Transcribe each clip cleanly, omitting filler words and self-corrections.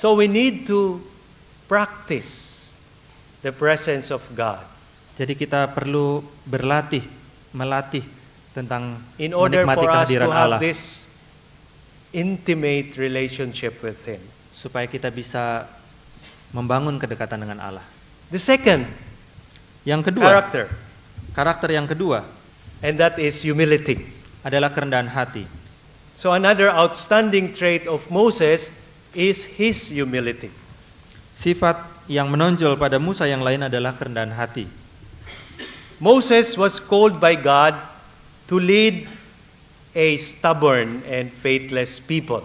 So we need to practice the presence of God Jadi kita perlu melatih tentang in order menikmati for us to kehadiran Allah, have this intimate relationship with Him. supaya kita bisa membangun kedekatan dengan Allah. The second Yang kedua, karakter, yang kedua and that is humility. adalah kerendahan hati. So another outstanding trait of Moses is his humility. Sifat yang menonjol pada Musa yang lain adalah kerendahan hati. Moses was called by God to lead a stubborn and faithless people.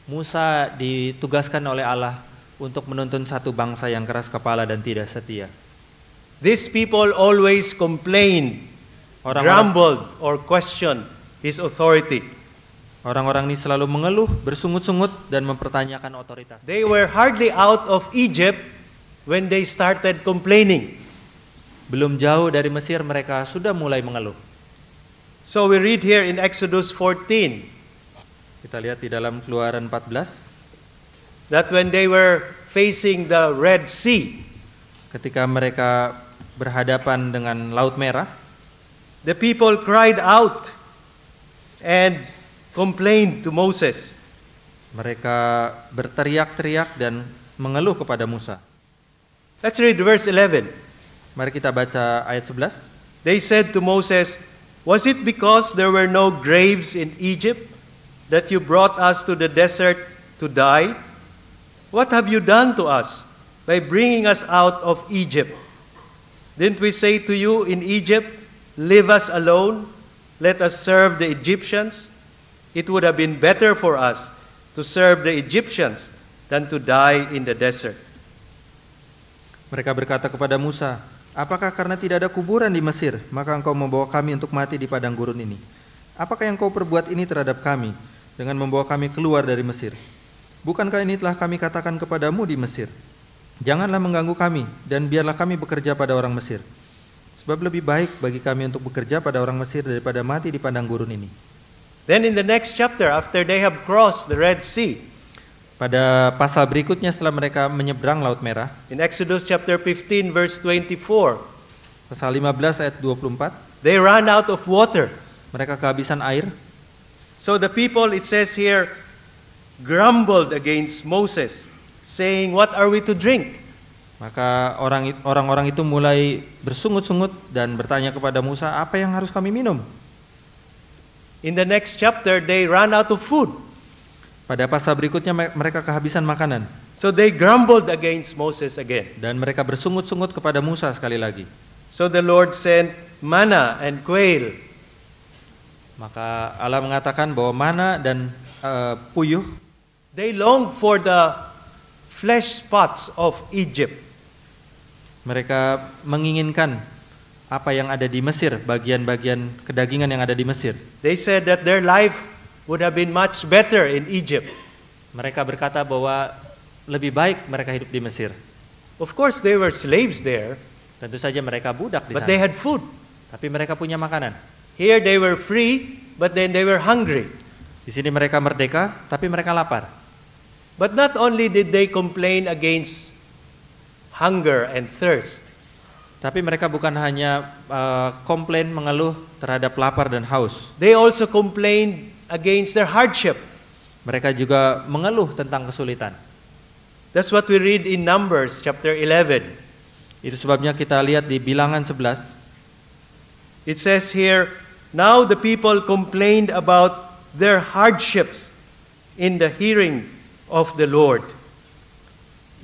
Musa ditugaskan oleh Allah untuk menuntun satu bangsa yang keras kepala dan tidak setia. These people always complained, grumbled, or questioned his authority. Orang-orang ini selalu mengeluh, bersungut-sungut, dan mempertanyakan otoritas. They were hardly out of Egypt when they started complaining. Belum jauh dari Mesir mereka sudah mulai mengeluh. So we read here in Exodus 14 Kita lihat di dalam Keluaran 14, that when they were facing the Red Sea, ketika mereka berhadapan dengan Laut Merah, the people cried out and complained to Moses. mereka berteriak-teriak dan mengeluh kepada Musa. Let's read verse 11. Mari kita baca ayat 11. They said to Moses, "Was it because there were no graves in Egypt that you brought us to the desert to die? What have you done to us by bringing us out of Egypt? Didn't we say to you in Egypt, 'Leave us alone, let us serve the Egyptians'? It would have been better for us to serve the Egyptians than to die in the desert." Mereka berkata kepada Musa, "Apakah karena tidak ada kuburan di Mesir, maka engkau membawa kami untuk mati di padang gurun ini? Apakah yang kau perbuat ini terhadap kami dengan membawa kami keluar dari Mesir? Bukankah ini telah kami katakan kepadamu di Mesir? Janganlah mengganggu kami, dan biarlah kami bekerja pada orang Mesir. Sebab lebih baik bagi kami untuk bekerja pada orang Mesir daripada mati di padang gurun ini." Then in the next chapter, after they have crossed the Red Sea, Pada pasal berikutnya setelah mereka menyeberang Laut Merah, in Exodus chapter 15 verse 24, pasal 15 ayat 24, they ran out of water. mereka kehabisan air. So the people, it says here, grumbled against Moses, saying, "What are we to drink?" Maka orang-orang itu mulai bersungut-sungut dan bertanya kepada Musa, "Apa yang harus kami minum?" In the next chapter, they ran out of food. Pada pasal berikutnya mereka kehabisan makanan So they grumbled against Moses again. dan mereka bersungut-sungut kepada Musa sekali lagi. So the Lord sent manna and quail. Maka Allah mengatakan bahwa mana dan puyuh, They longed for the flesh pots of Egypt. mereka menginginkan apa yang ada di Mesir, bagian-bagian kedagingan yang ada di Mesir. They said that their life would have been much better in Egypt. Mereka berkata bahwa lebih baik mereka hidup di Mesir. Of course, they were slaves there, Tentu saja mereka budak di but they sana, had food. tapi mereka punya makanan. Here they were free, but then they were hungry. Di sini mereka merdeka, tapi mereka lapar. But not only did they complain against hunger and thirst, Tapi mereka bukan hanya komplain, mengeluh terhadap lapar dan haus. they also complained against their hardship. Mereka juga mengeluh tentang kesulitan. That's what we read in Numbers chapter 11. Itu sebabnya kita lihat di Bilangan 11. It says here, "Now the people complained about their hardships in the hearing of the Lord."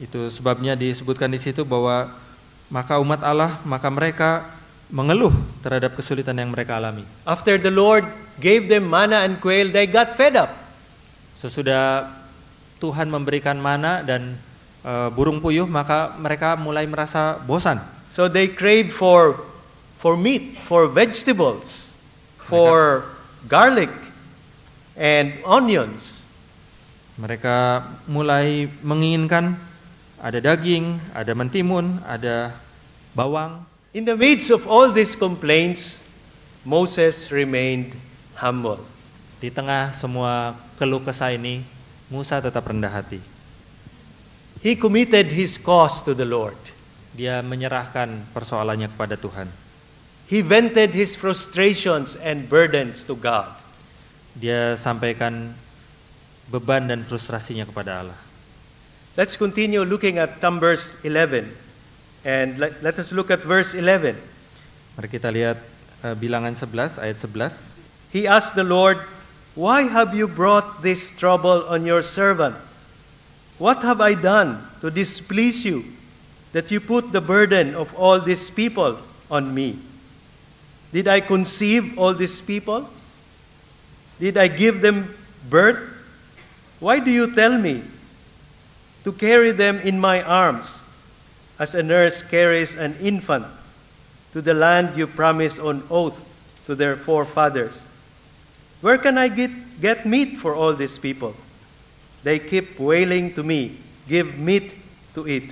Itu sebabnya disebutkan di situ bahwa maka umat Allah, maka mereka mengeluh terhadap kesulitan yang mereka alami. After the Lord gave them manna and quail, they got fed up. Sesudah Tuhan memberikan mana dan burung puyuh, maka mereka mulai merasa bosan. So they craved for meat, for vegetables, for garlic and onions. Mereka mulai menginginkan ada daging, ada mentimun, ada bawang. In the midst of all these complaints, Moses remained humble. Di tengah semua keluh kesah ini, Musa tetap rendah hati. He committed his cause to the Lord. Dia menyerahkan persoalannya kepada Tuhan. He vented his frustrations and burdens to God. Dia sampaikan beban dan frustrasinya kepada Allah. Let's continue looking at Numbers 11. And let us look at verse 11. Mari kita lihat Bilangan 11 ayat 11. He asked the Lord, "Why have you brought this trouble on your servant? What have I done to displease you, that you put the burden of all these people on me? Did I conceive all these people? Did I give them birth? Why do you tell me to carry them in my arms, as a nurse carries an infant, to the land you promised on oath to their forefathers? Where can I get meat for all these people? They keep wailing to me, 'Give meat to eat.'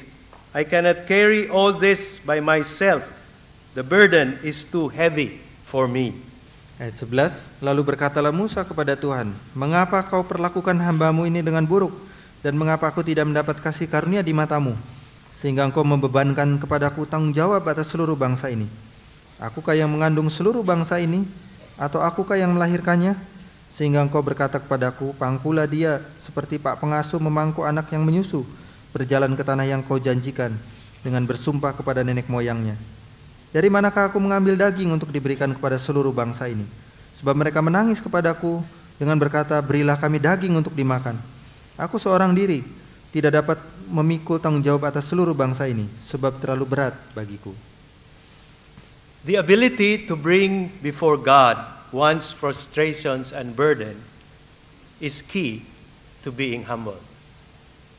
I cannot carry all this by myself. The burden is too heavy for me." Ayat 11, lalu berkatalah Musa kepada Tuhan, "Mengapa kau perlakukan hambamu ini dengan buruk? Dan mengapa aku tidak mendapat kasih karunia di matamu? Sehingga engkau membebankan kepadaku tanggung jawab atas seluruh bangsa ini. Akukah yang mengandung seluruh bangsa ini? Atau akukah yang melahirkannya? Sehingga engkau berkata kepadaku, pangkulah dia seperti pak pengasuh memangku anak yang menyusu, berjalan ke tanah yang kau janjikan, dengan bersumpah kepada nenek moyangnya. Dari manakah aku mengambil daging untuk diberikan kepada seluruh bangsa ini? Sebab mereka menangis kepadaku dengan berkata, berilah kami daging untuk dimakan. Aku seorang diri, tidak dapat memikul tanggung jawab atas seluruh bangsa ini, sebab terlalu berat bagiku." The ability to bring before God one's frustrations and burdens is key to being humble.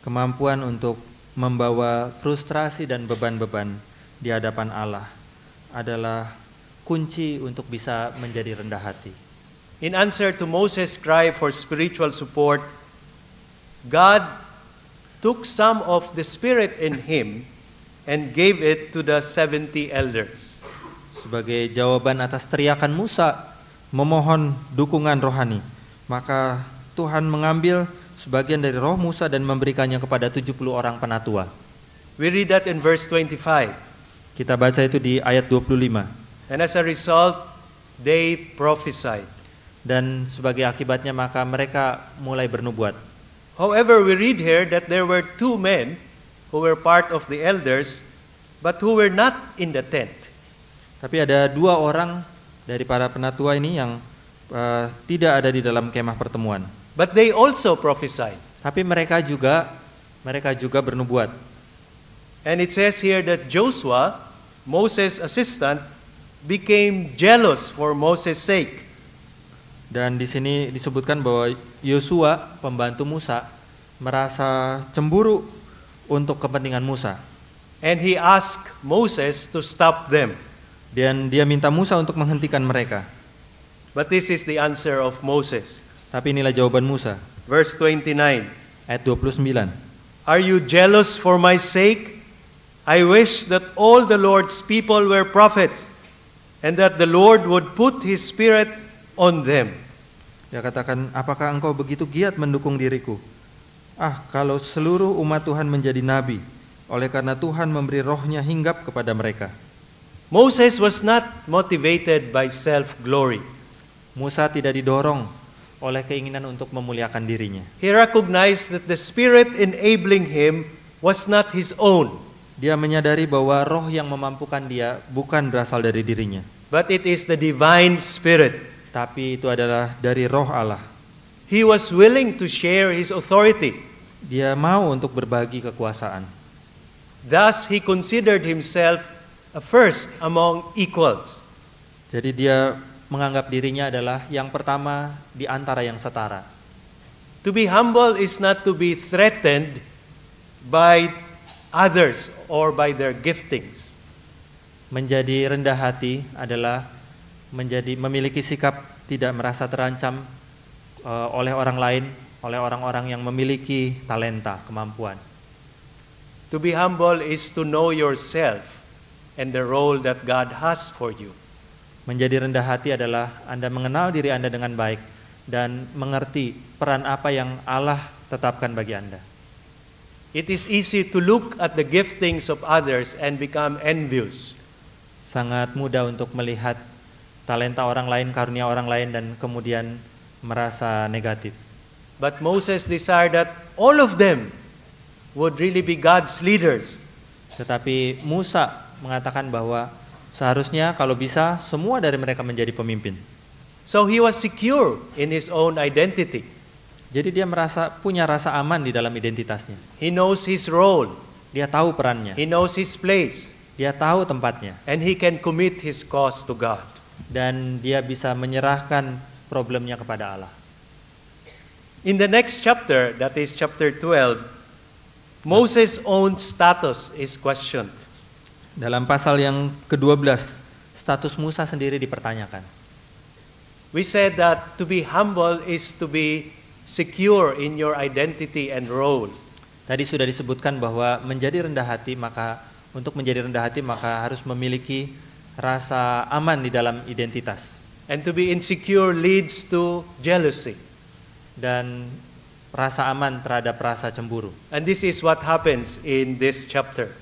Kemampuan untuk membawa frustrasi dan beban-beban di hadapan Allah adalah kunci untuk bisa menjadi rendah hati. In answer to Moses' cry for spiritual support, God took some of the spirit in him and gave it to the 70 elders. Sebagai jawaban atas teriakan Musa memohon dukungan rohani, maka Tuhan mengambil sebagian dari roh Musa dan memberikannya kepada 70 orang penatua. We read that in verse 25. Kita baca itu di ayat 25. And as a result, they prophesied. Dan sebagai akibatnya maka mereka mulai bernubuat. However, we read here that there were 2 men who were part of the elders, but who were not in the tent. Tapi ada 2 orang dari para penatua ini yang tidak ada di dalam kemah pertemuan. But they also prophesied. Tapi mereka juga bernubuat. And it says here that Joshua, Moses' assistant, became jealous for Moses' sake. Dan di sini disebutkan bahwa Yosua, pembantu Musa, merasa cemburu untuk kepentingan Musa. And he asked Moses to stop them. Dan dia minta Musa untuk menghentikan mereka. But this is the answer of Moses. Tapi inilah jawaban Musa. Verse 29. Ayat 29. Are you jealous for my sake? I wish that all the Lord's people were prophets, and that the Lord would put His Spirit on them. Dia katakan, apakah engkau begitu giat mendukung diriku? Kalau seluruh umat Tuhan menjadi nabi, oleh karena Tuhan memberi rohnya hinggap kepada mereka. Moses was not motivated by self-glory. Musa tidak didorong oleh keinginan untuk memuliakan dirinya. He recognized that the Spirit enabling him was not his own. Dia menyadari bahwa roh yang memampukan dia bukan berasal dari dirinya, but it is the divine Spirit. Tapi itu adalah dari roh Allah. He was willing to share his authority. Dia mau untuk berbagi kekuasaan. Thus he considered himself a first among equals. Jadi dia menganggap dirinya adalah yang pertama di antara yang setara. To be humble is not to be threatened by others or by their giftings. Menjadi rendah hati adalah memiliki sikap tidak merasa terancam oleh orang lain, oleh orang-orang yang memiliki talenta, kemampuan. To be humble is to know yourself and the role that God has for you. Menjadi rendah hati adalah Anda mengenal diri Anda dengan baik dan mengerti peran apa yang Allah tetapkan bagi Anda. It is easy to look at the giftings of others and become envious. Sangat mudah untuk melihat talenta orang lain, karunia orang lain, dan kemudian merasa negatif. But Moses desired that all of them would really be God's leaders. Tetapi Musa mengatakan bahwa seharusnya kalau bisa semua dari mereka menjadi pemimpin. So he was secure in his own identity. Jadi dia punya rasa aman di dalam identitasnya. He knows his role. Dia tahu perannya. He knows his place. Dia tahu tempatnya. And he can commit his cause to God. Dan dia bisa menyerahkan problemnya kepada Allah. In the next chapter, that is chapter 12, Moses' own status is questioned. Dalam pasal yang ke-12, status Musa sendiri dipertanyakan. We said that to be humble is to be secure in your identity and role. Tadi sudah disebutkan bahwa menjadi rendah hati, untuk menjadi rendah hati maka harus memiliki rasa aman di dalam identitas. And to be insecure leads to jealousy. Dan rasa aman terhadap rasa cemburu. And this is what happens in this chapter.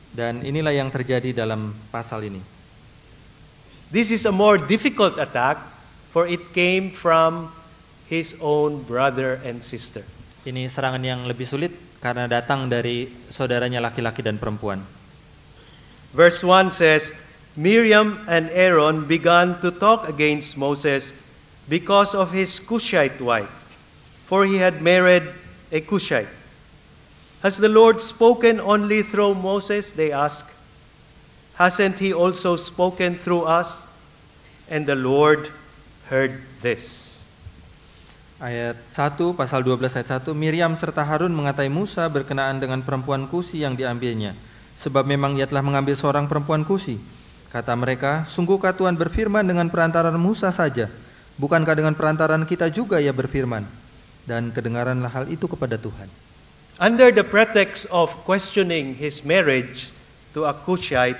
Dan inilah yang terjadi dalam pasal ini. This is a more difficult attack, for it came from his own brother and sister. Ini serangan yang lebih sulit karena datang dari saudaranya laki-laki dan perempuan. Verse 1 says, Miriam and Aaron began to talk against Moses because of his Cushite wife, for he had married a Cushite. Has the Lord spoken only through Moses? They asked. Hasn't he also spoken through us? And the Lord heard this. Ayat 1, pasal 12 ayat 1, Miriam serta Harun mengatai Musa berkenaan dengan perempuan Kusi yang diambilnya, sebab memang ia telah mengambil seorang perempuan Kusi. Kata mereka, sungguhkah Tuhan berfirman dengan perantaran Musa saja? Bukankah dengan perantaran kita juga ia berfirman? Dan kedengaranlah hal itu kepada Tuhan. Under the pretext of questioning his marriage to a Cushite,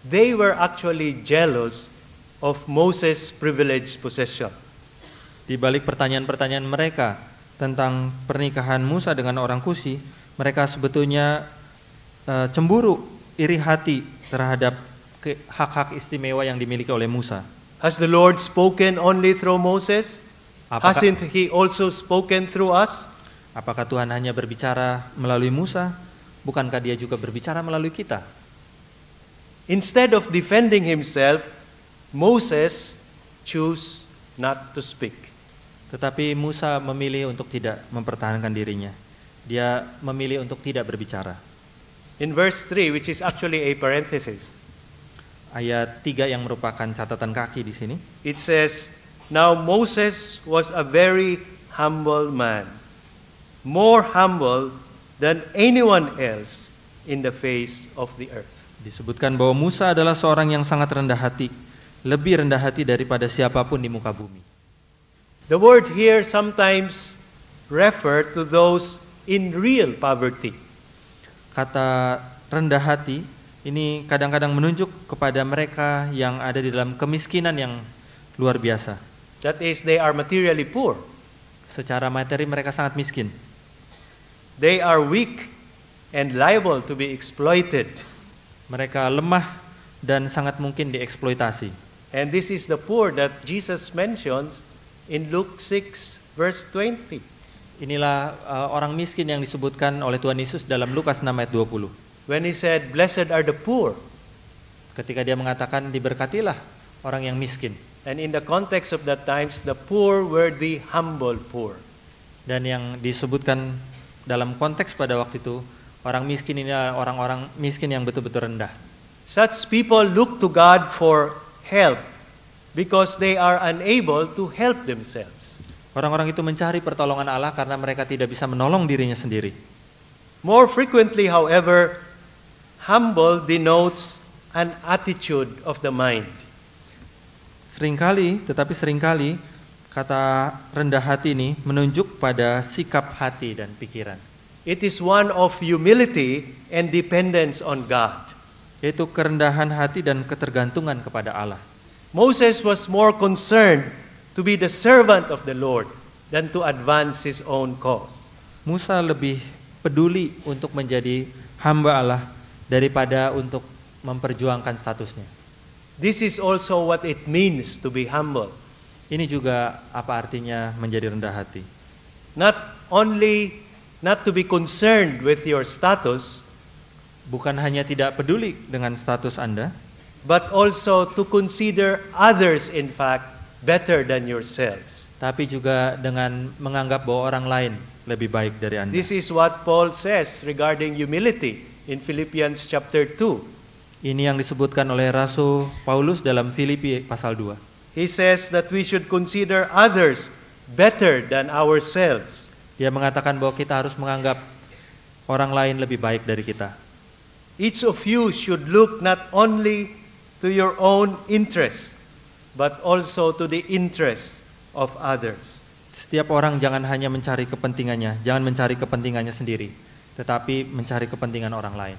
they were actually jealous of Moses' privileged possession. Di balik pertanyaan-pertanyaan mereka tentang pernikahan Musa dengan orang Kusi, mereka sebetulnya cemburu, iri hati terhadap hak-hak istimewa yang dimiliki oleh Musa. Has the Lord spoken only through Moses? Apakah, Hasn't he also spoken through us? apakah Tuhan hanya berbicara melalui Musa? Bukankah dia juga berbicara melalui kita? Instead of defending himself, Moses chose not to speak. Tetapi Musa memilih untuk tidak mempertahankan dirinya. Dia memilih untuk tidak berbicara. In verse 3, which is actually a parenthesis, Ayat 3 yang merupakan catatan kaki di sini. it says, Now Moses was a very humble man, more humble than anyone else in the face of the earth. Disebutkan bahwa Musa adalah seorang yang sangat rendah hati, lebih rendah hati daripada siapapun di muka bumi. The word here sometimes refer to those in real poverty. Kata rendah hati ini kadang-kadang menunjuk kepada mereka yang ada di dalam kemiskinan yang luar biasa. That is, they are materially poor. Secara materi mereka sangat miskin. They are weak and liable to be exploited. Mereka lemah dan sangat mungkin dieksploitasi. And this is the poor that Jesus mentions in Luke 6 verse 20. Inilah orang miskin yang disebutkan oleh Tuhan Yesus dalam Lukas 6 ayat 20. When he said, Blessed are the poor. Ketika dia mengatakan diberkatilah orang yang miskin. And in the context of that times, the poor were the humble poor. Dan yang disebutkan dalam konteks pada waktu itu, orang miskin ini adalah orang-orang miskin yang betul-betul rendah. Such people look to God for help because they are unable to help themselves. Orang-orang itu mencari pertolongan Allah karena mereka tidak bisa menolong dirinya sendiri. More frequently, however, humble denotes an attitude of the mind. Tetapi seringkali kata rendah hati ini menunjuk pada sikap hati dan pikiran. It is one of humility and dependence on God. Yaitu kerendahan hati dan ketergantungan kepada Allah. Moses was more concerned to be the servant of the Lord than to advance his own cause. Musa lebih peduli untuk menjadi hamba Allah daripada untuk memperjuangkan statusnya. This is also what it means to be humble. Ini juga apa artinya menjadi rendah hati. Not to be concerned with your status, Bukan hanya tidak peduli dengan status Anda, but also to consider others, in fact, better than yourselves. tapi juga dengan menganggap bahwa orang lain lebih baik dari Anda. This is what Paul says regarding humility in Philippians chapter 2. Ini yang disebutkan oleh Rasul Paulus dalam Filipi pasal 2. He says that we should consider others better than ourselves. Dia mengatakan bahwa kita harus menganggap orang lain lebih baik dari kita. Each of you should look not only to your own interest, but also to the interest of others. Setiap orang jangan hanya mencari kepentingannya, jangan mencari kepentingannya sendiri, tetapi mencari kepentingan orang lain.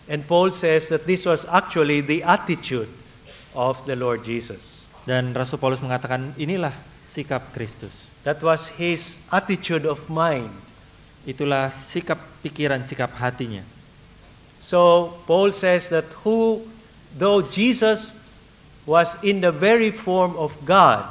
And Paul says that this was actually the attitude of the Lord Jesus. Dan Rasul Paulus mengatakan inilah sikap Kristus. That was his attitude of mind. Itulah sikap pikiran, sikap hatinya. So Paul says that though Jesus was in the very form of God,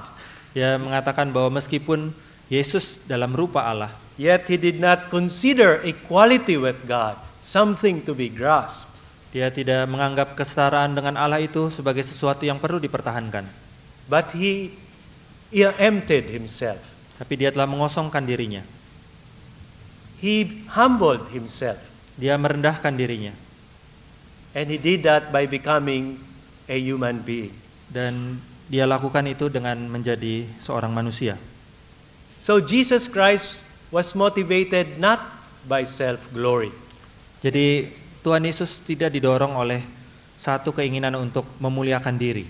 Dia mengatakan bahwa meskipun Yesus dalam rupa Allah, yet he did not consider equality with God something to be grasped. dia tidak menganggap kesetaraan dengan Allah itu sebagai sesuatu yang perlu dipertahankan. But he emptied himself. Tapi dia telah mengosongkan dirinya. He humbled himself. Dia merendahkan dirinya. And he did that by becoming a human being. Dan dia lakukan itu dengan menjadi seorang manusia. So Jesus Christ was motivated not by self-glory. Jadi Tuhan Yesus tidak didorong oleh satu keinginan untuk memuliakan diri,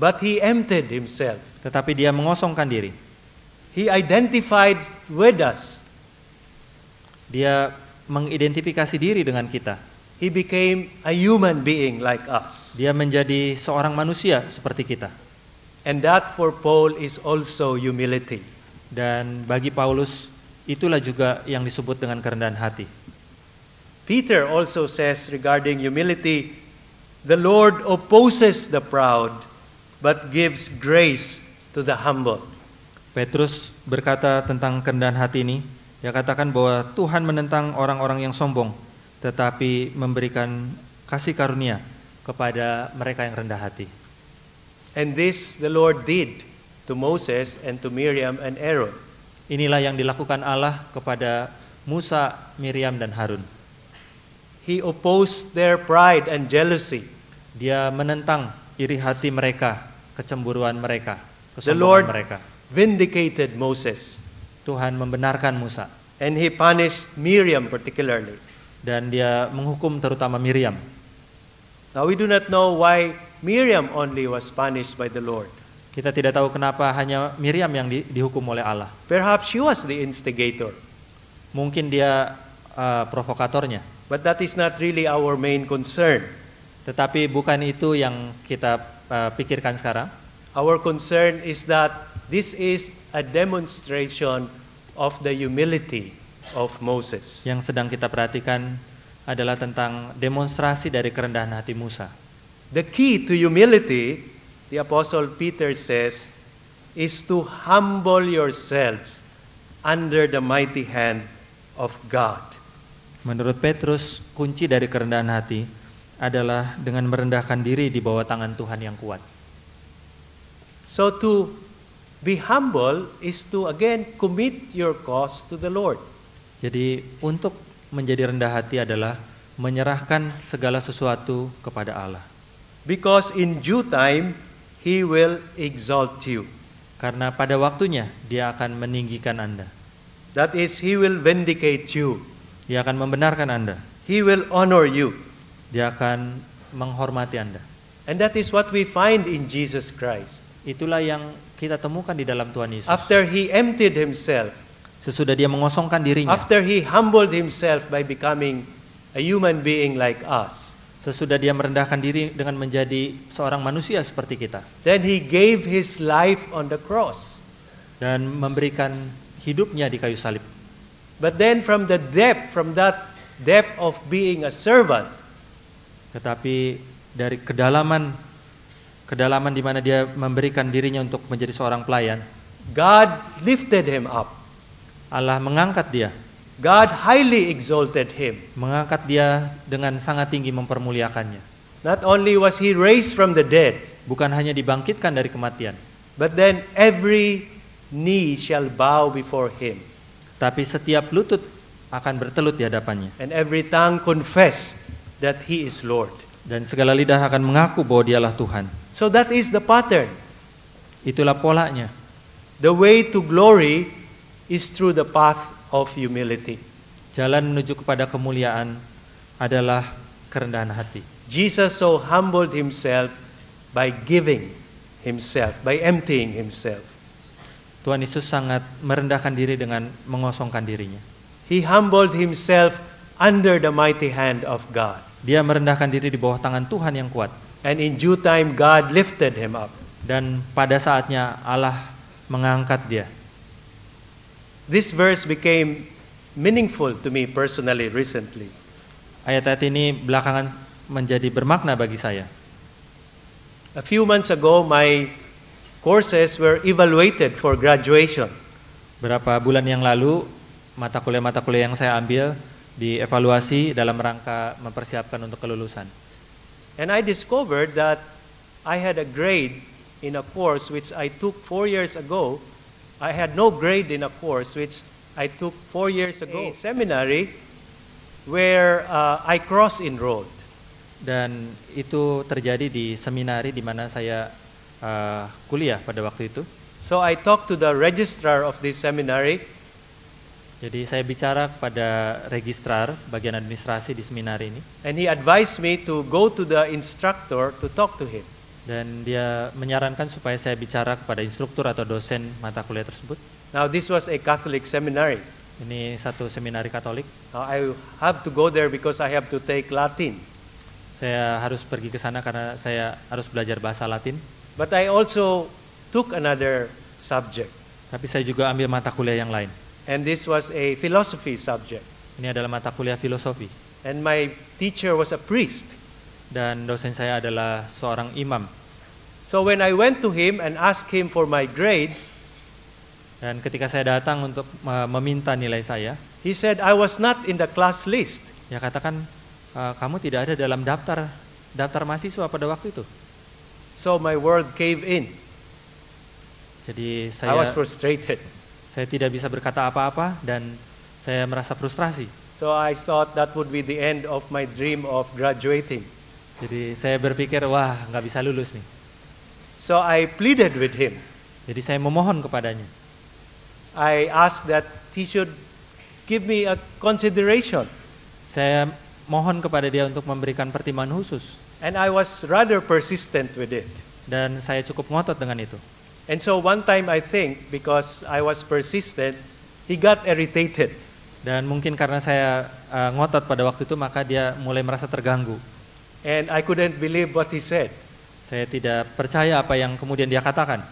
But he emptied himself. tetapi dia mengosongkan diri. He identified with us. Dia mengidentifikasi diri dengan kita. He became a human being like us. Dia menjadi seorang manusia seperti kita. And that for Paul is also humility. Dan bagi Paulus itulah juga yang disebut dengan kerendahan hati. Peter also says regarding humility, the Lord opposes the proud, but gives grace to the humble. Petrus berkata tentang kerendahan hati ini, dia katakan bahwa Tuhan menentang orang-orang yang sombong, tetapi memberikan kasih karunia kepada mereka yang rendah hati. And this the Lord did to Moses and to Miriam and Aaron. Inilah yang dilakukan Allah kepada Musa, Miriam, dan Harun. He opposed their pride and jealousy. Dia menentang iri hati mereka, kecemburuan mereka, The Lord kesombongan mereka. vindicated Moses, Tuhan membenarkan Musa, and he punished Miriam particularly. dan dia menghukum terutama Miriam. Now we do not know why Miriam only was punished by the Lord. Kita tidak tahu kenapa hanya Miriam yang dihukum oleh Allah. Perhaps she was the instigator, Mungkin dia provokatornya, but that is not really our main concern. tetapi bukan itu yang kita pikirkan sekarang. Our concern is that this is a demonstration of the humility of Moses. Yang sedang kita perhatikan adalah tentang demonstrasi dari kerendahan hati Musa. The key to humility, the Apostle Peter says, is to humble yourselves under the mighty hand of God. Menurut Petrus, kunci dari kerendahan hati adalah dengan merendahkan diri di bawah tangan Tuhan yang kuat. So to be humble is to again commit your cause to the Lord. Jadi untuk menjadi rendah hati adalah menyerahkan segala sesuatu kepada Allah. Because in due time, He will exalt you. Karena pada waktunya dia akan meninggikan Anda. That is, He will vindicate you. Dia akan membenarkan Anda. He will honor you. Dia akan menghormati Anda. And that is what we find in Jesus Christ. Itulah yang kita temukan di dalam Tuhan Yesus. After He emptied Himself, Sesudah dia mengosongkan dirinya, after He humbled Himself by becoming a human being like us, sesudah dia merendahkan diri dengan menjadi seorang manusia seperti kita, then He gave His life on the cross. dan memberikan hidupnya di kayu salib. But then from that depth of being a servant, Tetapi dari kedalaman di mana dia memberikan dirinya untuk menjadi seorang pelayan, God lifted him up. Allah mengangkat dia, God highly exalted him. mengangkat dia dengan sangat tinggi, mempermuliakannya. Not only was he raised from the dead, Bukan hanya dibangkitkan dari kematian, but then every knee shall bow before him, tapi setiap lutut akan bertelut di hadapannya, and every tongue confess that he is Lord. dan segala lidah akan mengaku bahwa dialah Tuhan. So that is the pattern. Itulah polanya. The way to glory is through the path of humility. Jalan menuju kepada kemuliaan adalah kerendahan hati. Jesus so humbled himself by giving himself, by emptying himself. Tuhan Yesus sangat merendahkan diri dengan mengosongkan dirinya. He humbled himself under the mighty hand of God. Dia merendahkan diri di bawah tangan Tuhan yang kuat. And in due time, God lifted him up. Dan pada saatnya Allah mengangkat dia. This verse became meaningful to me personally recently. Ayat-ayat ini belakangan menjadi bermakna bagi saya. A few months ago, my courses were evaluated for graduation. Beberapa bulan yang lalu, mata kuliah yang saya ambil dievaluasi dalam rangka mempersiapkan untuk kelulusan. And I discovered that I had a grade in a course which I took 4 years ago. I had no grade in a course which I took 4 years ago. A seminary where I cross-enrolled. Dan itu terjadi di seminari di mana saya kuliah pada waktu itu. So I talked to the registrar of this seminary. Jadi saya bicara kepada registrar bagian administrasi di seminari ini. And he advised me to go to the instructor to talk to him. Dan dia menyarankan supaya saya bicara kepada instruktur atau dosen mata kuliah tersebut. Now this was a Catholic seminary. Ini satu seminari Katolik. Now I have to go there because I have to take Latin. Saya harus pergi ke sana karena saya harus belajar bahasa Latin. But I also took another subject. Tapi saya juga ambil mata kuliah yang lain. And this was a philosophy subject. Ini adalah mata kuliah filosofi. And my teacher was a priest. Dan dosen saya adalah seorang imam. So when I went to him and asked him for my grade, Dan ketika saya datang untuk meminta nilai saya, he said I was not in the class list. dia katakan, kamu tidak ada dalam daftar mahasiswa pada waktu itu. So my world caved in. Jadi I was frustrated. saya tidak bisa berkata apa-apa dan saya merasa frustrasi. So I thought that would be the end of my dream of graduating. Jadi saya berpikir, wah nggak bisa lulus nih. So I pleaded with him. Jadi saya memohon kepadanya. I asked that he should give me a consideration. Saya mohon kepada dia untuk memberikan pertimbangan khusus. And I was rather persistent with it. Dan saya cukup ngotot dengan itu. And so one time I think because I was persistent, he got irritated. Dan mungkin karena saya ngotot pada waktu itu, maka dia mulai merasa terganggu. And I couldn't believe what he said. Saya tidak percaya apa yang kemudian dia katakan.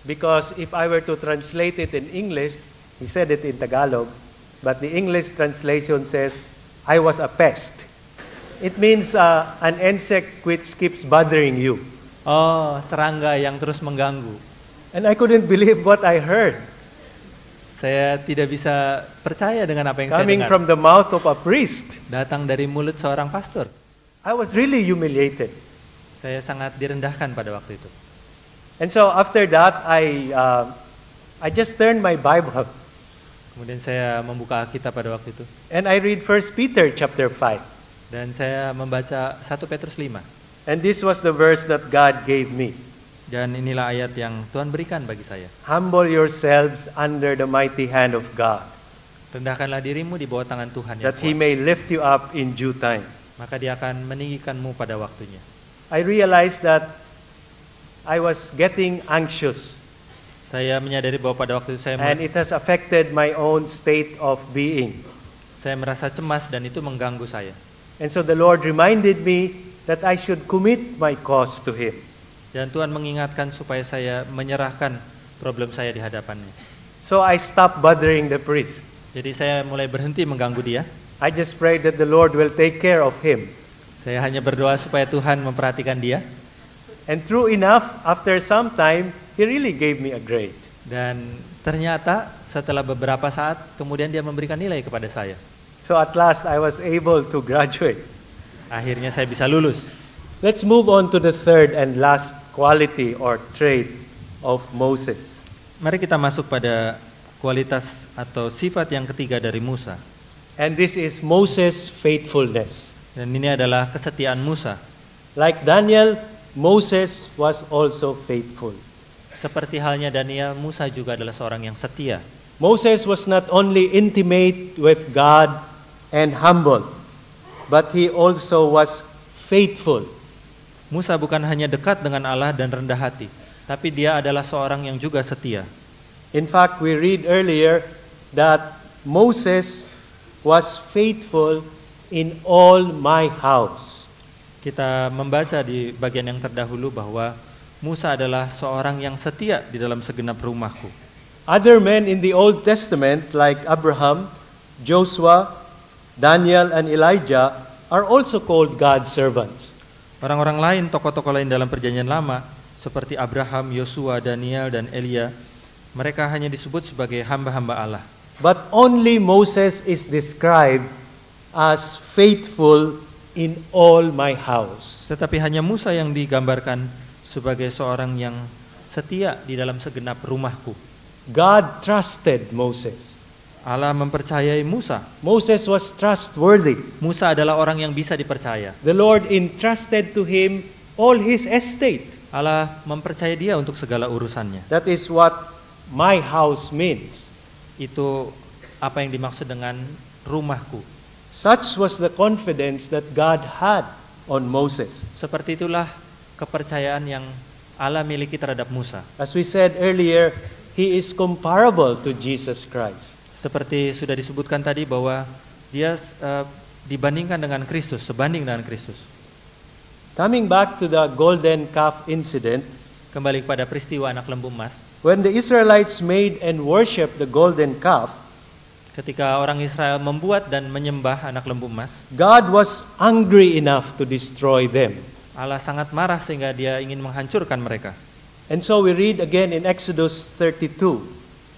Because if I were to translate it in English, he said it in Tagalog, but the English translation says, I was a pest. It means an insect which keeps bothering you. Oh, serangga yang terus mengganggu. And I couldn't believe what I heard. Saya tidak bisa percaya dengan apa yang saya Coming dengar. from the mouth of a priest. Datang dari mulut seorang pastor. I was really humiliated. Saya sangat direndahkan pada waktu itu. And so after that, I just turned my Bible Kemudian saya membuka Alkitab pada waktu itu. and I read 1 Peter chapter 5. Dan saya membaca 1 Petrus 5. And this was the verse that God gave me. Dan inilah ayat yang Tuhan berikan bagi saya. Humble yourselves under the mighty hand of God, Rendahkanlah dirimu di bawah tangan Tuhan yang that He kuat. may lift you up in due time. Maka dia akan meninggikanmu pada waktunya. I realized that I was getting anxious, Saya menyadari bahwa pada waktu itu and it has affected my own state of being. saya merasa cemas dan itu mengganggu saya. And so the Lord reminded me that I should commit my cause to Him. Dan Tuhan mengingatkan supaya saya menyerahkan problem saya di hadapannya. So I stopped bothering the priest. Jadi saya mulai berhenti mengganggu dia. I just prayed that the Lord will take care of him. Saya hanya berdoa supaya Tuhan memperhatikan dia. And true enough, after some time, he really gave me a grade. Dan ternyata setelah beberapa saat kemudian dia memberikan nilai kepada saya. So at last I was able to graduate. Akhirnya saya bisa lulus. Let's move on to the third and last quality or trait of Moses. Mari kita masuk pada kualitas atau sifat yang ketiga dari Musa. And this is Moses' faithfulness. Dan ini adalah kesetiaan Musa. Like Daniel, Moses was also faithful. Seperti halnya Daniel, Musa juga adalah seorang yang setia. Moses was not only intimate with God and humble, but he also was faithful. Musa bukan hanya dekat dengan Allah dan rendah hati, tapi dia adalah seorang yang juga setia. In fact, we read earlier that Moses was faithful in all my house. Kita membaca di bagian yang terdahulu bahwa Musa adalah seorang yang setia di dalam segenap rumahku. Other men in the Old Testament like Abraham, Joshua, Daniel, and Elijah are also called God's servants. Orang-orang lain, tokoh-tokoh lain dalam perjanjian lama seperti Abraham, Yosua, Daniel, dan Elia, mereka hanya disebut sebagai hamba-hamba Allah. But only Moses is described as faithful in all my house. Tetapi hanya Musa yang digambarkan sebagai seorang yang setia di dalam segenap rumahku. God trusted Moses. Allah mempercayai Musa. Moses was trustworthy. Musa adalah orang yang bisa dipercaya. The Lord entrusted to him all his estate. Allah mempercayai dia untuk segala urusannya. That is what my house means. Itu apa yang dimaksud dengan rumahku. Such was the confidence that God had on Moses. Seperti itulah kepercayaan yang Allah miliki terhadap Musa. As we said earlier, he is comparable to Jesus Christ. Seperti sudah disebutkan tadi bahwa dia dibandingkan dengan Kristus, sebanding dengan Kristus. Coming back to the golden calf incident, Kembali kepada peristiwa anak lembu emas. when the Israelites made and worshiped the golden calf, Ketika orang Israel membuat dan menyembah anak lembu emas, God was angry enough to destroy them. Allah sangat marah sehingga dia ingin menghancurkan mereka. And so we read again in Exodus 32,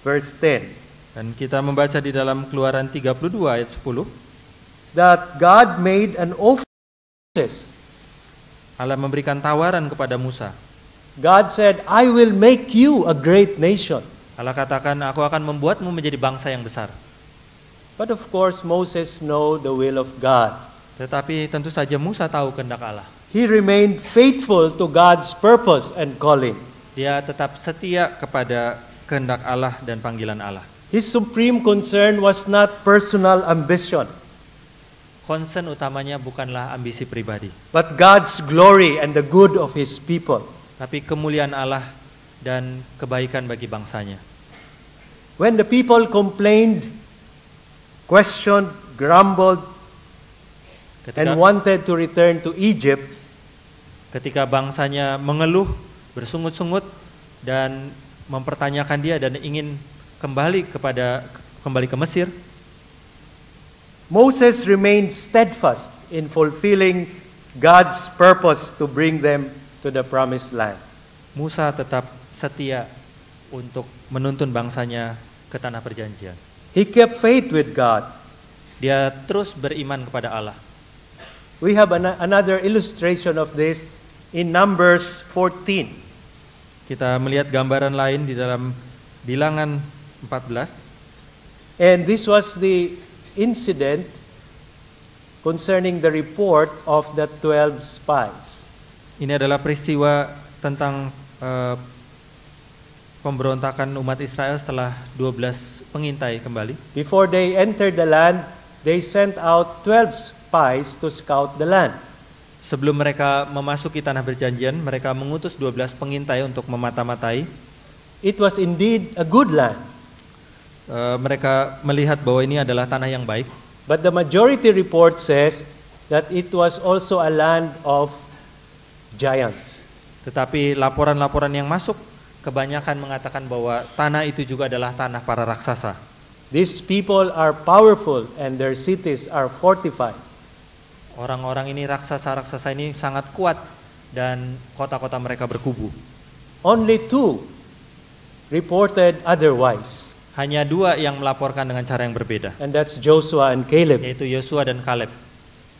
verse 10, Dan kita membaca di dalam Keluaran 32 ayat 10, that God made an oath to Moses. Allah memberikan tawaran kepada Musa. God said, I will make you a great nation. Allah katakan, aku akan membuatmu menjadi bangsa yang besar. But of course, Moses knew the will of God. Tetapi tentu saja Musa tahu kehendak Allah. He remained faithful to God's purpose and calling. Dia tetap setia kepada kehendak Allah dan panggilan Allah. His supreme concern was not personal ambition, Concern utamanya bukanlah ambisi pribadi, but God's glory and the good of His people. tapi kemuliaan Allah dan kebaikan bagi bangsanya. When the people complained, questioned, grumbled, and wanted to return to Egypt, Ketika bangsanya mengeluh, bersungut-sungut dan mempertanyakan dia dan ingin kembali ke Mesir, Moses remained steadfast in fulfilling God's purpose to bring them to the promised land. Musa tetap setia untuk menuntun bangsanya ke tanah perjanjian. He kept faith with God. Dia terus beriman kepada Allah. We have another illustration of this in Numbers 14. Kita melihat gambaran lain di dalam Bilangan 14. And this was the incident concerning the report of the 12 spies. Ini adalah peristiwa tentang pemberontakan umat Israel setelah 12 pengintai kembali. Before they entered the land, they sent out 12 spies to scout the land. Sebelum mereka memasuki tanah perjanjian, mereka mengutus 12 pengintai untuk memata-matai. It was indeed a good land, Mereka melihat bahwa ini adalah tanah yang baik. but the majority report says that it was also a land of giants. Tetapi laporan-laporan yang masuk kebanyakan mengatakan bahwa tanah itu juga adalah tanah para raksasa. These people are powerful and their cities are fortified. Orang-orang ini raksasa-raksasa ini sangat kuat dan kota-kota mereka berkubu. Only 2 reported otherwise, Hanya 2 yang melaporkan dengan cara yang berbeda, and that's Joshua and Caleb. yaitu Yosua dan Kaleb.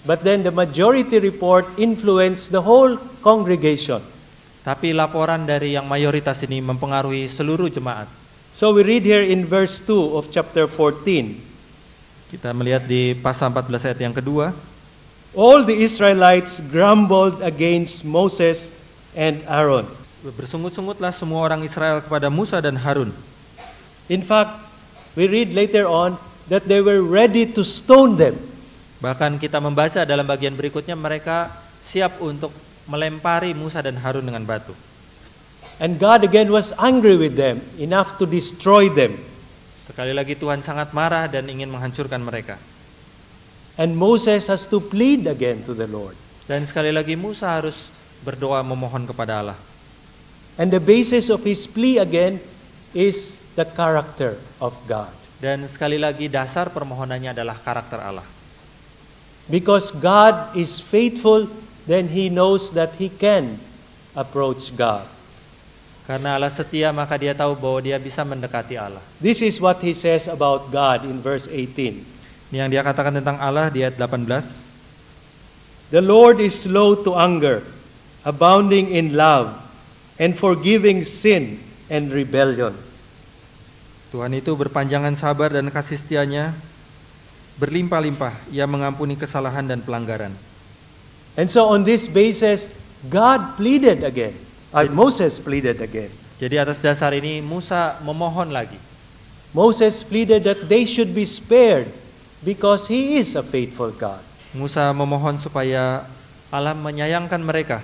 But then the majority report influenced the whole congregation. Tapi laporan dari yang mayoritas ini mempengaruhi seluruh jemaat. So we read here in verse 2 of chapter 14. Kita melihat di pasal 14 ayat yang kedua. All the Israelites grumbled against Moses and Aaron. Bersungut-sungutlah semua orang Israel kepada Musa dan Harun. In fact, we read later on that they were ready to stone them. Bahkan kita membaca dalam bagian berikutnya mereka siap untuk melempari Musa dan Harun dengan batu. And God again was angry with them, enough to destroy them. Sekali lagi Tuhan sangat marah dan ingin menghancurkan mereka. And Moses has to plead again to the Lord. Dan sekali lagi Musa harus berdoa memohon kepada Allah. And the basis of his plea again is the character of God. Dan sekali lagi dasar permohonannya adalah karakter Allah. Because God is faithful, then he knows that he can approach God. Karena Allah setia maka dia tahu bahwa dia bisa mendekati Allah. This is what he says about God in verse 18. Ini yang dia katakan tentang Allah di ayat 18. The Lord is slow to anger, abounding in love, and forgiving sin and rebellion. Tuhan itu berpanjangan sabar dan kasih setianya berlimpah-limpah. Ia mengampuni kesalahan dan pelanggaran. And so on this basis, God pleaded again. Moses pleaded again. Jadi atas dasar ini Musa memohon lagi. Moses pleaded that they should be spared because he is a faithful God. Musa memohon supaya Allah menyayangkan mereka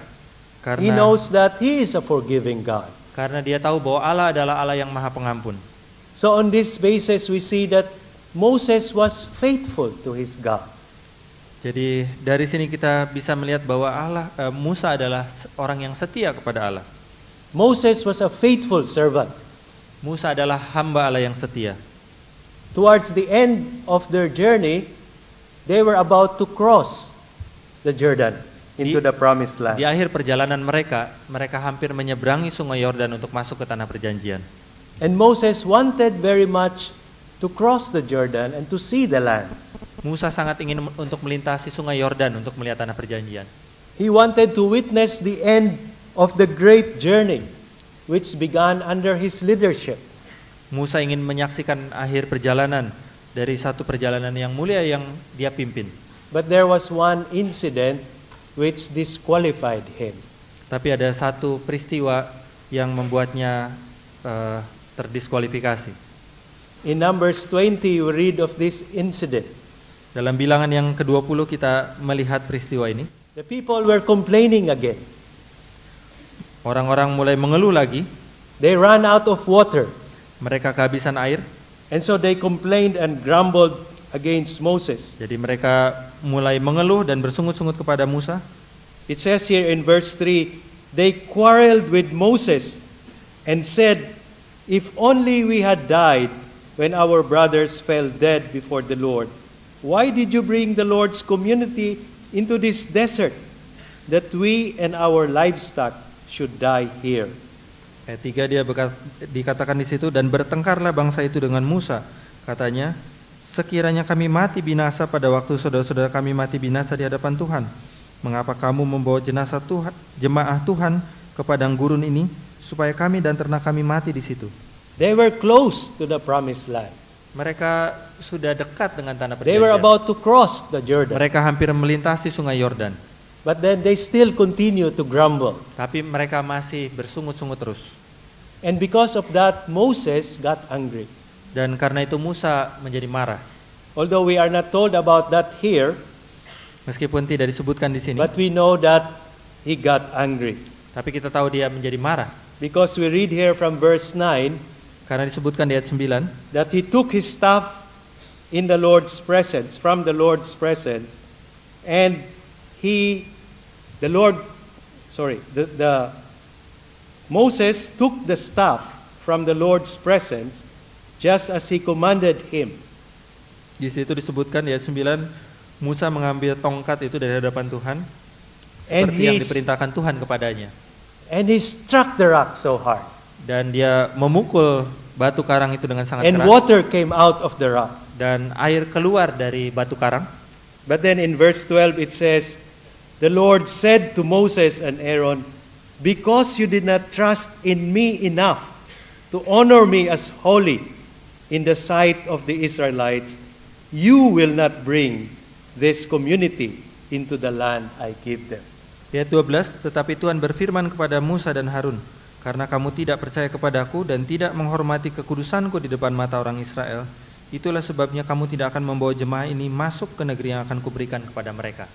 He knows that he is a forgiving God. karena dia tahu bahwa Allah adalah Allah yang Maha Pengampun. So on this basis we see that Moses was faithful to his God. Jadi dari sini kita bisa melihat bahwa Musa adalah orang yang setia kepada Allah. Moses was a faithful servant. Musa adalah hamba Allah yang setia. Towards the end of their journey, they were about to cross the Jordan into the promised land. Di akhir perjalanan mereka hampir menyeberangi sungai Yordan untuk masuk ke tanah perjanjian. And Moses wanted very much to cross the Jordan and to see the land. Musa sangat ingin untuk melintasi sungai Yordan untuk melihat tanah perjanjian. He wanted to witness the end of the great journey which began under his leadership. Musa ingin menyaksikan akhir perjalanan dari satu perjalanan yang mulia yang dia pimpin. But there was one incident which disqualified him. Tapi ada satu peristiwa yang membuatnya terdiskualifikasi. In Numbers 20 we read of this incident. Dalam bilangan yang ke-20 kita melihat peristiwa ini. The people were complaining again. Orang-orang mulai mengeluh lagi. They ran out of water. Mereka kehabisan air. And so they complained and grumbled against Moses. Jadi mereka mulai mengeluh dan bersungut-sungut kepada Musa. It says here in verse 3, they quarreled with Moses and said, if only we had died when our brothers fell dead before the Lord. Why did you bring the Lord's community into this desert, that we and our livestock should die here? Ayat 3 dia dikatakan di situ, dan bertengkarlah bangsa itu dengan Musa. Katanya, sekiranya kami mati binasa pada waktu saudara-saudara kami mati binasa di hadapan Tuhan, mengapa kamu membawa jenazah jemaah Tuhan ke padang gurun ini, supaya kami dan ternak kami mati di situ? They were close to the promised land. Mereka sudah dekat dengan tanah They were perjanjian. about to cross the Jordan. Mereka hampir melintasi sungai Yordan. But then they still continue to grumble. Tapi mereka masih bersungut-sungut terus. And because of that, Moses got angry. Dan karena itu Musa menjadi marah. Although we are not told about that here, Meskipun tidak disebutkan di sini, but we know that he got angry. tapi kita tahu dia menjadi marah. Because we read here from verse 9, Karena disebutkan di ayat 9, that he took his staff in the Lord's presence, from the Lord's presence, and Moses took the staff from the Lord's presence, just as he commanded him. Di situ disebutkan di ayat 9, Musa mengambil tongkat itu dari hadapan Tuhan seperti yang diperintahkan Tuhan kepadanya. And he struck the rock so hard. Dan dia memukul batu karang itu dengan sangat And keras. water came out of the rock. Dan air keluar dari batu karang. But then in verse 12 it says, the Lord said to Moses and Aaron, because you did not trust in me enough to honor me as holy in the sight of the Israelites, you will not bring this community into the land I give them. Ayat 12, tetapi Tuhan berfirman kepada Musa dan Harun, karena kamu tidak percaya kepadaku dan tidak menghormati kekudusanku di depan mata orang Israel, itulah sebabnya kamu tidak akan membawa jemaah ini masuk ke negeri yang akan kuberikan kepada mereka.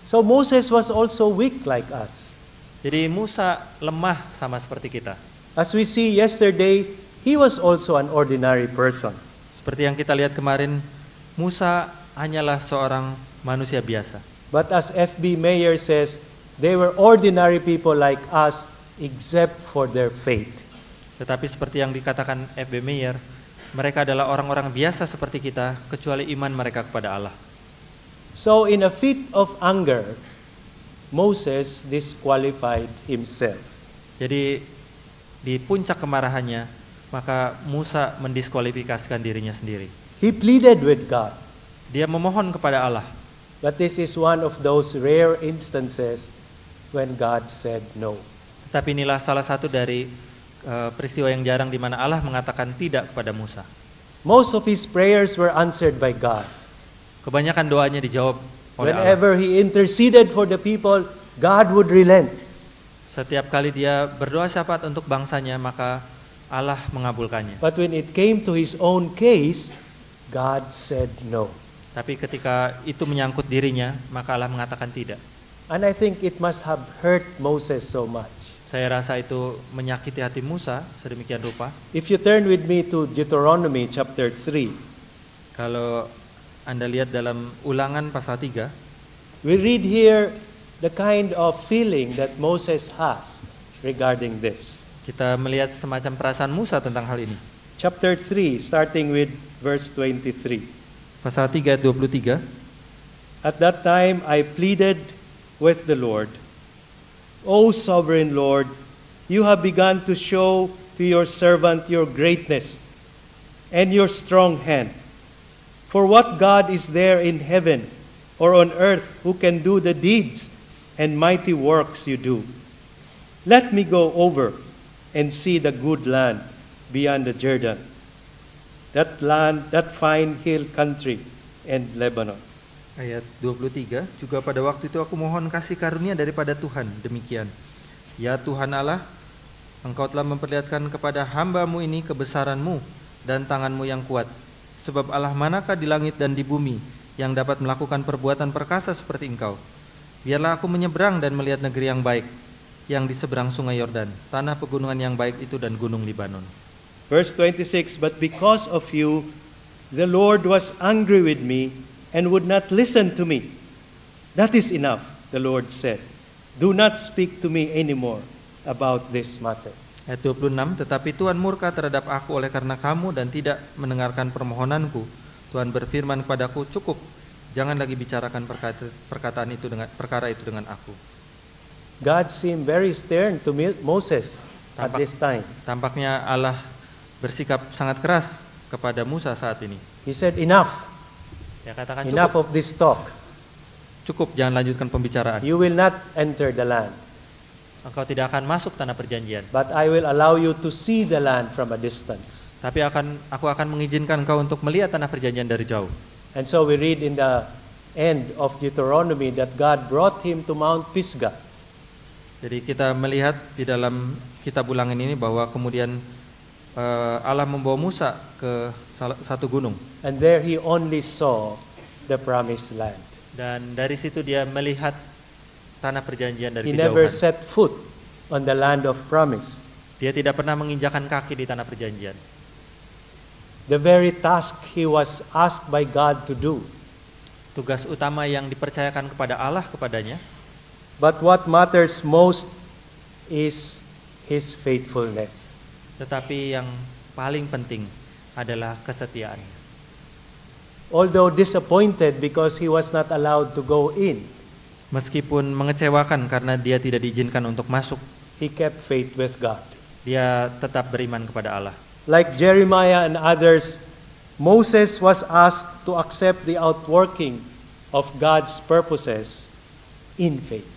So Moses was also weak like us. Jadi Musa lemah sama seperti kita. As we see yesterday, he was also an ordinary person. Seperti yang kita lihat kemarin, Musa hanyalah seorang manusia biasa. But as F.B. Meyer says, they were ordinary people like us except for their faith. Tetapi seperti yang dikatakan F.B. Meyer, mereka adalah orang-orang biasa seperti kita, kecuali iman mereka kepada Allah. So in a fit of anger, Moses disqualified himself. Jadi di puncak kemarahannya, maka Musa mendiskualifikasikan dirinya sendiri. He pleaded with God. Dia memohon kepada Allah. But this is one of those rare instances when God said no. Tetapi inilah salah satu dari peristiwa yang jarang di mana Allah mengatakan tidak kepada Musa. Most of his prayers were answered by God. Kebanyakan doanya dijawab oleh Allah. Whenever he interceded for the people, God would relent. Setiap kali dia berdoa syafaat untuk bangsanya, maka Allah mengabulkannya. But when it came to his own case, God said no. Tapi ketika itu menyangkut dirinya, maka Allah mengatakan tidak. And I think it must have hurt Moses so much. Saya rasa itu menyakiti hati Musa sedemikian rupa. If you turn with me to Deuteronomy chapter 3, Kalau Anda lihat dalam Ulangan pasal 3, we read here the kind of feeling that Moses has regarding this. kita melihat semacam perasaan Musa tentang hal ini. Chapter 3, starting with verse 23. Pasal 3 ayat 23. At that time I pleaded with the Lord, O sovereign Lord, you have begun to show to your servant your greatness and your strong hand. For what God is there in heaven or on earth who can do the deeds and mighty works you do? Let me go over and see the good land beyond the Jordan, that land, that fine hill country and Lebanon. Ayat 23, juga pada waktu itu aku mohon kasih karunia daripada Tuhan, demikian. Ya Tuhan Allah, Engkau telah memperlihatkan kepada hamba-Mu ini kebesaran-Mu dan tangan-Mu yang kuat. Sebab Allah manakah di langit dan di bumi yang dapat melakukan perbuatan perkasa seperti Engkau? Biarlah aku menyeberang dan melihat negeri yang baik, yang di seberang sungai Yordan, tanah pegunungan yang baik itu dan gunung Libanon. Verse 26, but because of you, the Lord was angry with me and would not listen to me. That is enough, the Lord said. Do not speak to me anymore about this matter. Ayat 26, tetapi Tuhan murka terhadap aku oleh karena kamu dan tidak mendengarkan permohonanku. Tuhan berfirman kepadaku, cukup, jangan lagi bicarakan perkara itu dengan aku. God seemed very stern to Moses at this time. Tampaknya Allah bersikap sangat keras kepada Musa saat ini. He said, enough, Dia katakan enough cukup, of this talk. cukup, jangan lanjutkan pembicaraan. You will not enter the land, Engkau tidak akan masuk tanah perjanjian. but I will allow you to see the land from a distance. Tapi aku akan mengizinkan engkau untuk melihat tanah perjanjian dari jauh. And so we read in the end of Deuteronomy that God brought him to Mount Pisgah. Jadi kita melihat di dalam kitab Ulangan ini bahwa kemudian Allah membawa Musa ke satu gunung. And there he only saw the promised land. Dan dari situ dia melihat tanah perjanjian dari He never kejauhan. set foot on the land of promise. Dia tidak pernah menginjakan kaki di tanah perjanjian. The very task he was asked by God to do. Tugas utama yang dipercayakan kepada Allah kepadanya. But what matters most is his faithfulness. Tetapi yang paling penting adalah kesetiaan. although disappointed because he was not allowed to go in, Meskipun mengecewakan karena dia tidak diizinkan untuk masuk, he kept faith with God. dia tetap beriman kepada Allah. Like Jeremiah and others, Moses was asked to accept the outworking of God's purposes in faith.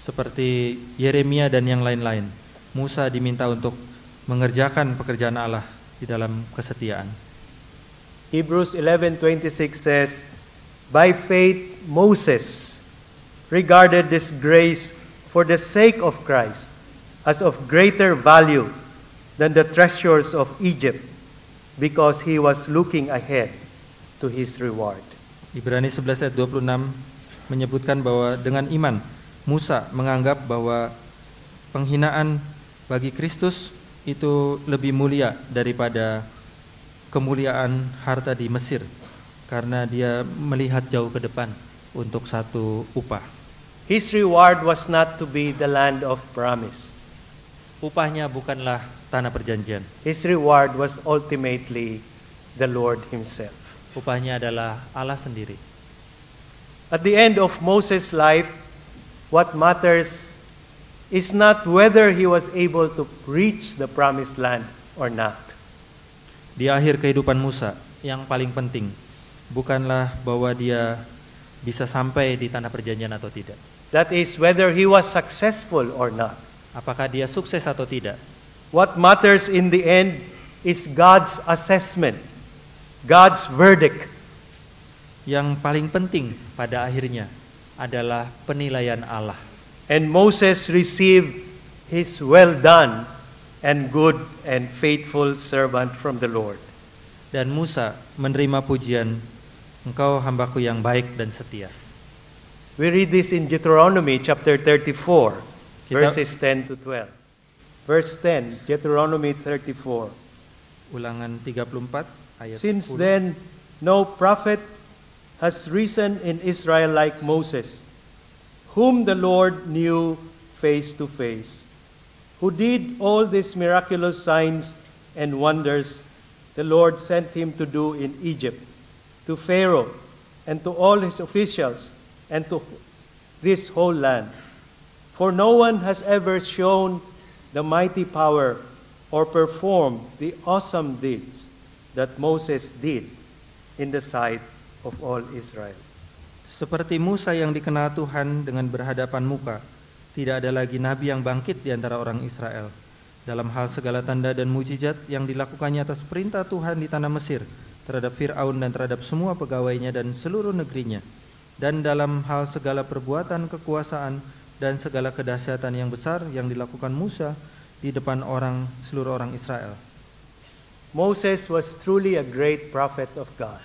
Seperti Yeremia dan yang lain-lain, Musa diminta untuk mengerjakan pekerjaan Allah di dalam kesetiaan. Hebrews 11:26 says, "By faith Moses regarded this grace for the sake of Christ as of greater value than the treasures of Egypt, because he was looking ahead to his reward." Ibrani 11 ayat 26 menyebutkan bahwa dengan iman Musa menganggap bahwa penghinaan bagi Kristus itu lebih mulia daripada kemuliaan harta di Mesir, karena dia melihat jauh ke depan untuk satu upah. His reward was not to be the land of promise. Upahnya bukanlah tanah perjanjian. His reward was ultimately the Lord himself. Upahnya adalah Allah sendiri. At the end of Moses' life, what matters is not whether he was able to reach the promised land or not. Di akhir kehidupan Musa, yang paling penting bukanlah bahwa dia bisa sampai di tanah perjanjian atau tidak. That is whether he was successful or not. Apakah dia sukses atau tidak? What matters in the end is God's assessment, God's verdict. Yang paling penting pada akhirnya adalah penilaian Allah. And Moses received his well done and good and faithful servant from the Lord. Dan Musa menerima pujian, "Engkau hambaku yang baik dan setia." We read this in Deuteronomy chapter 34, Kita- verses 10 to 12. Verse 10, Deuteronomy 34. Ulangan 34 ayat Since 10. then, no prophet has risen in Israel like Moses, whom the Lord knew face to face, who did all these miraculous signs and wonders the Lord sent him to do in Egypt, to Pharaoh and to all his officials and to this whole land. For no one has ever shown the mighty power or performed the awesome deeds that Moses did in the sight of all Israel. Seperti Musa yang dikenal Tuhan dengan berhadapan muka, tidak ada lagi nabi yang bangkit di antara orang Israel. Dalam hal segala tanda dan mujizat yang dilakukannya atas perintah Tuhan di tanah Mesir, terhadap Fir'aun dan terhadap semua pegawainya dan seluruh negerinya, dan dalam hal segala perbuatan kekuasaan dan segala kedahsyatan yang besar yang dilakukan Musa di depan seluruh orang Israel. Moses was truly a great prophet of God.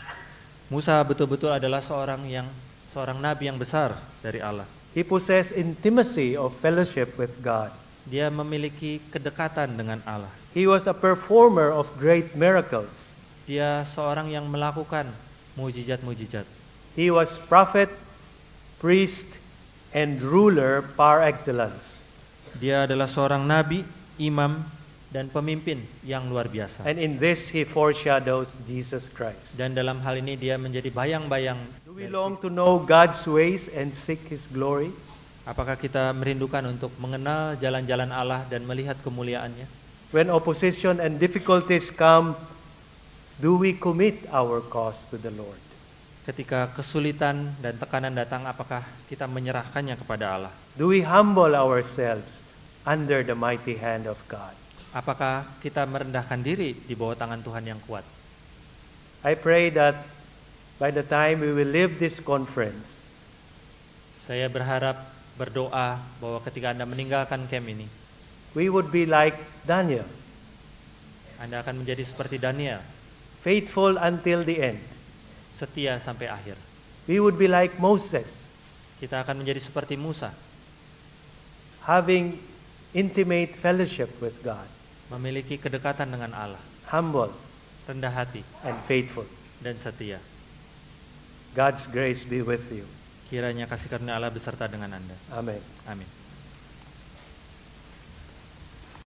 Musa betul-betul adalah seorang nabi yang besar dari Allah. He possessed intimacy of fellowship with God. Dia memiliki kedekatan dengan Allah. He was a performer of great miracles. Dia seorang yang melakukan mujizat-mujizat. He was prophet, priest, and ruler par excellence. Dia adalah seorang nabi, imam, dan pemimpin yang luar biasa. And in this he foreshadows Jesus Christ. Dan dalam hal ini dia menjadi bayang-bayang. Do we long to know God's ways and seek his glory? Apakah kita merindukan untuk mengenal jalan-jalan Allah dan melihat kemuliaannya? When opposition and difficulties come, do we commit our cause to the Lord? Ketika kesulitan dan tekanan datang, apakah kita menyerahkannya kepada Allah? Do we humble ourselves under the mighty hand of God? Apakah kita merendahkan diri di bawah tangan Tuhan yang kuat? I pray that by the time we will leave this conference, Saya berdoa bahwa ketika Anda meninggalkan camp ini, we would be like Daniel, Anda akan menjadi seperti Daniel, faithful until the end. setia sampai akhir. We would be like Moses, Kita akan menjadi seperti Musa, having intimate fellowship with God, memiliki kedekatan dengan Allah, humble rendah hati, and faithful. dan setia. God's grace be with you. Kiranya kasih karunia Allah beserta dengan Anda. Amen. Amin.